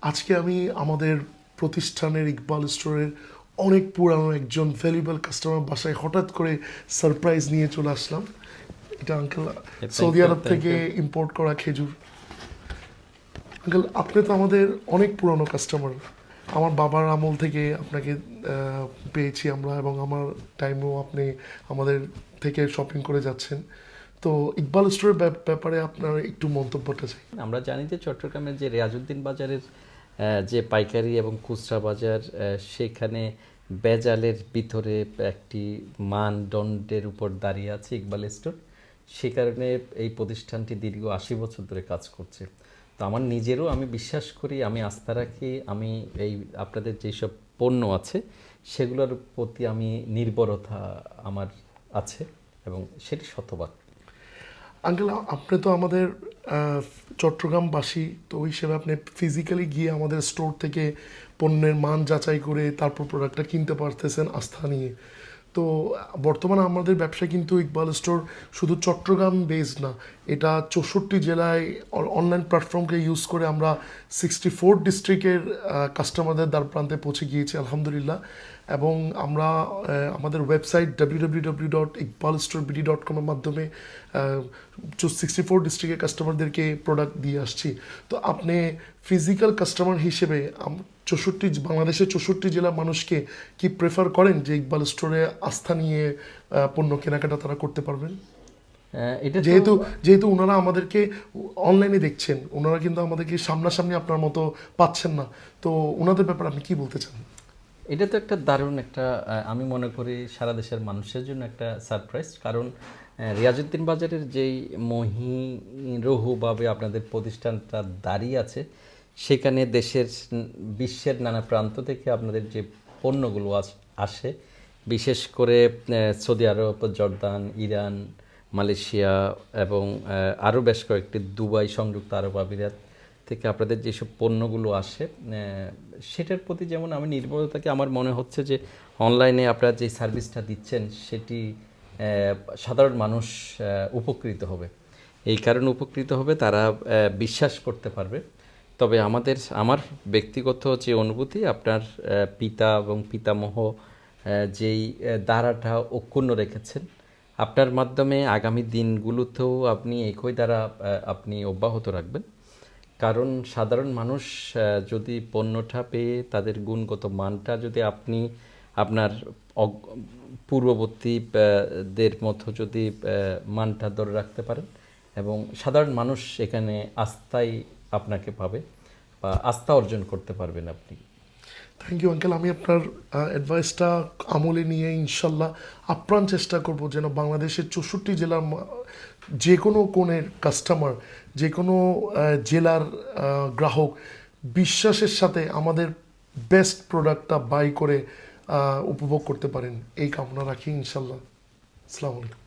আজকে আমি আমাদের প্রতিষ্ঠানের ইকবাল স্টোরের অনেক পুরানো একজন ভ্যালুয়েবল কাস্টমার বাসায় হঠাৎ করে সারপ্রাইজ নিয়ে চলে আসলাম। এটা uncle thank Saudi you, Arab thank থেকে you. ইম্পোর্ট করা খেজুর। আঙ্কেল আপনি তো আমাদের অনেক পুরানো কাস্টমার, আমার বাবার আমল থেকে আপনাকে পেয়েছি আমরা, এবং আমার টাইমেও আপনি আমাদের থেকে শপিং করে যাচ্ছেন। তো ইকবাল স্টোরের ব্যাপারে আপনার একটু মন্তব্যটা চাই। আমরা জানি যে চট্টগ্রামের যে রিয়াজউদ্দিন বাজারের যে পাইকারি এবং খুচরা বাজার, সেখানে বেজালের ভিতরে একটি মানদণ্ডের উপর দাঁড়িয়ে আছে ইকবাল স্টোর। সে কারণে এই প্রতিষ্ঠানটি দীর্ঘ 80 বছর ধরে কাজ করছে। তো আমার নিজেরও, আমি বিশ্বাস করি, আমি আস্থা রাখি, আমি এই আপনাদের যেসব পণ্য আছে সেগুলোর প্রতি আমি নির্ভরতা আমার আছে, এবং সেটি শতভাগ। আঙ্কেল আপনি তো আমাদের চট্টগ্রামবাসী, তো ওই হিসেবে আপনি ফিজিক্যালি গিয়ে আমাদের স্টোর থেকে পণ্যের মান যাচাই করে তারপর প্রোডাক্টটা কিনতে পারতেছেন আস্থা নিয়ে। তো বর্তমানে আমাদের ব্যবসা কিন্তু ইকবাল স্টোর শুধু চট্টগ্রাম বেসড না, এটা 64 জেলায় অনলাইন প্ল্যাটফর্মকে ইউজ করে আমরা 64 ডিস্ট্রিক্টের কাস্টমারদের দ্বার প্রান্তে পৌঁছে গিয়েছি আলহামদুলিল্লাহ। এবং আমরা আমাদের ওয়েবসাইট www.iqbalstorebd.com এর মাধ্যমে 64 ডিস্ট্রিক্টের কাস্টমারদেরকে প্রোডাক্ট দিয়ে আসছি। তো আপনি ফিজিক্যাল কাস্টমার হিসেবে বাংলাদেশের 64 জেলার মানুষকে কি প্রেফার করেন যে ইকবাল স্টোরে আস্থা নিয়ে পণ্য কেনাকাটা তারা করতে পারবেন? এটা যেহেতু যেহেতু ওনারা আমাদেরকে অনলাইনে দেখছেন, ওনারা কিন্তু আমাদেরকে সামনাসামনি আপনার মতো পাচ্ছেন না, তো ওনাদের ব্যাপারে আপনি কি বলতে চান? এটা তো একটা দারুণ একটা, আমি মনে করি সারা দেশের মানুষের জন্য একটা সারপ্রাইজ। কারণ রিয়াজউদ্দিন বাজারের যেই মহিরহুভাবে আপনাদের প্রতিষ্ঠানটা দাঁড়িয়ে আছে, সেখানে বিশ্বের নানা প্রান্ত থেকে আপনাদের যে পণ্যগুলো আসে, বিশেষ করে সৌদি আরব, জর্দান, ইরান, মালয়েশিয়া এবং আরও বেশ কয়েকটি, দুবাই, সংযুক্ত আরব আমিরাত থেকে আপনাদের যেসব পণ্যগুলো আসে, সেটার প্রতি যেমন আমি নির্ভরতাকে, আমার মনে হচ্ছে যে অনলাইনে আপনারা যে সার্ভিসটা দিচ্ছেন সেটি সাধারণ মানুষ উপকৃত হবে। এই কারণে উপকৃত হবে, তারা বিশ্বাস করতে পারবে। তবে আমার ব্যক্তিগত যে অনুভূতি, আপনার পিতা এবং পিতামহ যেই ধারাটা অক্ষুণ্ণ রেখেছেন, আপনার মাধ্যমে আগামী দিনগুলোতেও আপনি একই দ্বারা আপনি অব্যাহত রাখবেন। কারণ সাধারণ মানুষ যদি পণ্যটা পেয়ে তাদের গুণগত মানটা যদি আপনি আপনার পূর্ববর্তীদের মতো যদি মানটা ধরে রাখতে পারেন, এবং সাধারণ মানুষ এখানে আস্থায় আপনাকে পাবে বা আস্থা অর্জন করতে পারবেন আপনি। Thank you uncle. আমি আপনার অ্যাডভাইসটা আমলে নিয়ে ইনশাল্লাহ আপ্রাণ চেষ্টা করব যেন বাংলাদেশের 64 জেলার যে কোনো কোণের কাস্টমার, যে কোনো জেলার গ্রাহক বিশ্বাসের সাথে আমাদের বেস্ট প্রোডাক্টটা বাই করে উপভোগ করতে পারেন, এই কামনা রাখি ইনশাল্লাহ। আসসালামু আলাইকুম।